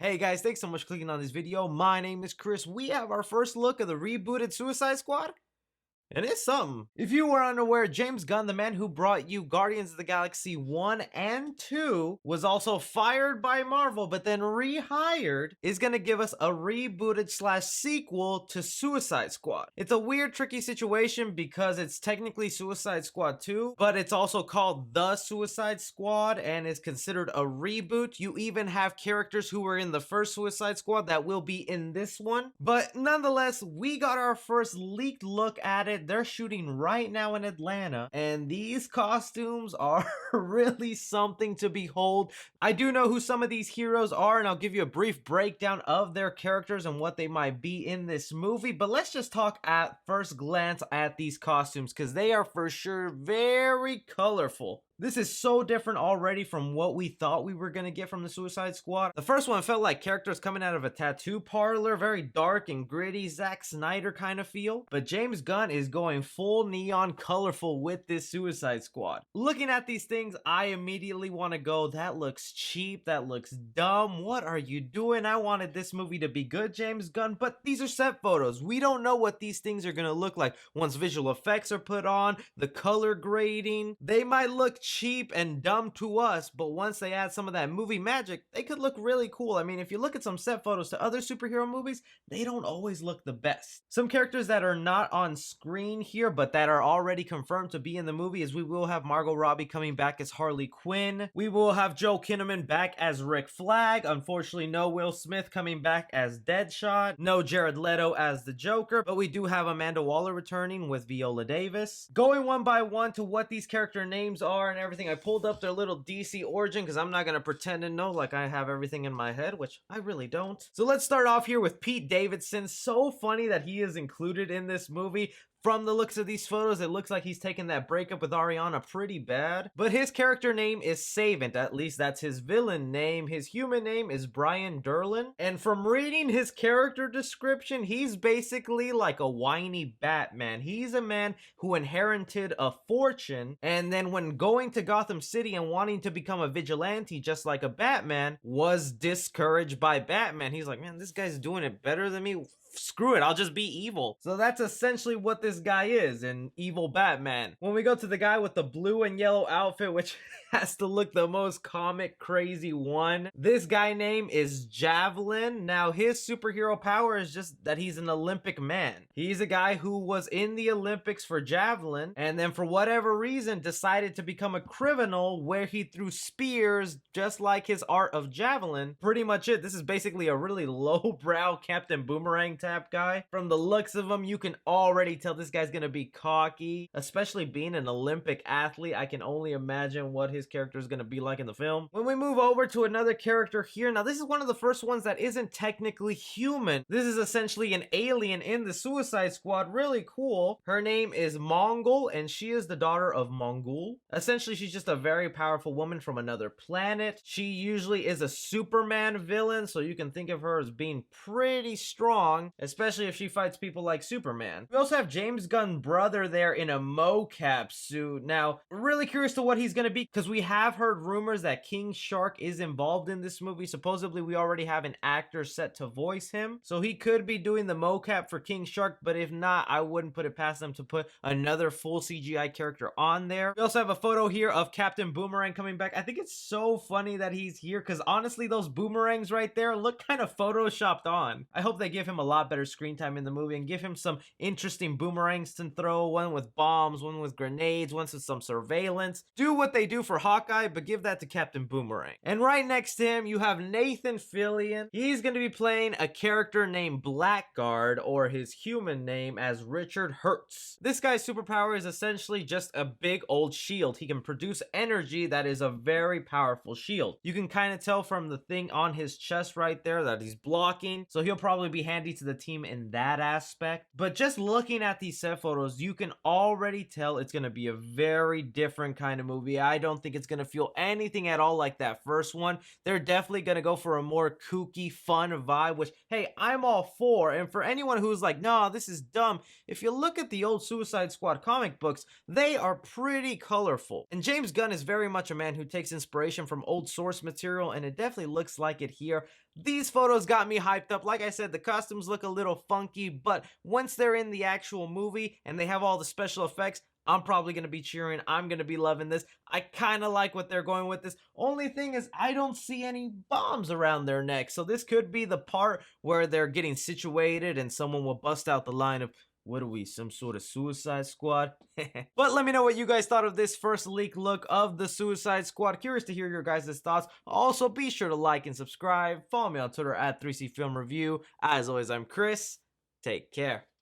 Hey guys, thanks so much for clicking on this video. My name is Chris. We have our first look of the rebooted Suicide Squad. And it's something. If you were unaware, James Gunn, the man who brought you Guardians of the Galaxy 1 and 2, was also fired by Marvel, but then rehired, is going to give us a rebooted slash sequel to Suicide Squad. It's a weird, tricky situation because it's technically Suicide Squad 2, but it's also called The Suicide Squad and is considered a reboot. You even have characters who were in the first Suicide Squad that will be in this one. But nonetheless, we got our first leaked look at it. They're shooting right now in Atlanta, and these costumes are really something to behold. I do know who some of these heroes are, and I'll give you a brief breakdown of their characters and what they might be in this movie, but let's just talk at first glance at these costumes, because they are for sure very colorful. This is so different already from what we thought we were going to get from the Suicide Squad. The first one felt like characters coming out of a tattoo parlor, very dark and gritty, Zack Snyder kind of feel. But James Gunn is going full neon colorful with this Suicide Squad. Looking at these things, I immediately want to go, that looks cheap, that looks dumb, what are you doing? I wanted this movie to be good, James Gunn, but these are set photos. We don't know what these things are going to look like once visual effects are put on, the color grading. They might look cheap and dumb to us, but once they add some of that movie magic, they could look really cool. I mean, if you look at some set photos to other superhero movies, they don't always look the best. Some characters that are not on screen here, but that are already confirmed to be in the movie, is we will have Margot Robbie coming back as Harley Quinn. We will have Joel Kinnaman back as Rick Flag. Unfortunately, no Will Smith coming back as Deadshot. No Jared Leto as the Joker, but we do have Amanda Waller returning with Viola Davis. Going one by one to what these character names are and everything, I pulled up their little DC origin because I'm not going to pretend to know like I have everything in my head, which I really don't. So let's start off here with Pete Davidson. So funny that he is included in this movie. From the looks of these photos, it looks like he's taken that breakup with Ariana pretty bad. But his character name is Savant, at least that's his villain name. His human name is Brian Derlin. And from reading his character description, he's basically like a whiny Batman. He's a man who inherited a fortune, and then when going to Gotham City and wanting to become a vigilante just like a Batman, was discouraged by Batman. He's like, man, this guy's doing it better than me. Screw it, I'll just be evil. So that's essentially what this guy is, an evil Batman. When we go to the guy with the blue and yellow outfit, which has to look the most comic crazy one, this guy name is Javelin. Now his superhero power is just that he's an Olympic man. He's a guy who was in the Olympics for javelin, and then for whatever reason decided to become a criminal where he threw spears just like his art of javelin. Pretty much it. This is basically a really lowbrow Captain Boomerang type guy. From the looks of him, you can already tell this guy's gonna be cocky, especially being an Olympic athlete. I can only imagine what his character is gonna be like in the film. When we move over to another character here, now this is one of the first ones that isn't technically human. This is essentially an alien in the Suicide Squad. Really cool. Her name is Mongol, and she is the daughter of Mongul. Essentially, she's just a very powerful woman from another planet. She usually is a Superman villain, so you can think of her as being pretty strong, especially if she fights people like Superman. We also have James Gunn's brother there in a mocap suit. Now, really curious to what he's going to be, because we have heard rumors that King Shark is involved in this movie. Supposedly, we already have an actor set to voice him, so he could be doing the mocap for King Shark, but if not, I wouldn't put it past them to put another full CGI character on there. We also have a photo here of Captain Boomerang coming back. I think it's so funny that he's here, because honestly, those boomerangs right there look kind of photoshopped on. I hope they give him a lot better screen time in the movie and give him some interesting boomerangs to throw, one with bombs, one with grenades, one with some surveillance. Do what they do for Hawkeye, but give that to Captain Boomerang. And right next to him, you have Nathan Fillion. He's going to be playing a character named Blackguard, or his human name as Richard Hertz. This guy's superpower is essentially just a big old shield. He can produce energy that is a very powerful shield. You can kind of tell from the thing on his chest right there that he's blocking, so he'll probably be handy to the team in that aspect. But just looking at these set photos, you can already tell it's going to be a very different kind of movie. I don't think it's going to feel anything at all like that first one. They're definitely going to go for a more kooky, fun vibe, which, hey, I'm all for. And for anyone who's like, no, this is dumb, if you look at the old Suicide Squad comic books, they are pretty colorful. And James Gunn is very much a man who takes inspiration from old source material, and it definitely looks like it here. These photos got me hyped up. Like I said, the costumes look a little funky, but once they're in the actual movie and they have all the special effects, I'm probably going to be cheering. I'm going to be loving this. I kind of like what they're going with this. Only thing is, I don't see any bombs around their neck. So this could be the part where they're getting situated and someone will bust out the line of, what are we, some sort of Suicide Squad? But let me know what you guys thought of this first leak look of the Suicide Squad. Curious to hear your guys' thoughts. Also, be sure to like and subscribe. Follow me on Twitter at 3C Film Review. As always, I'm Chris. Take care.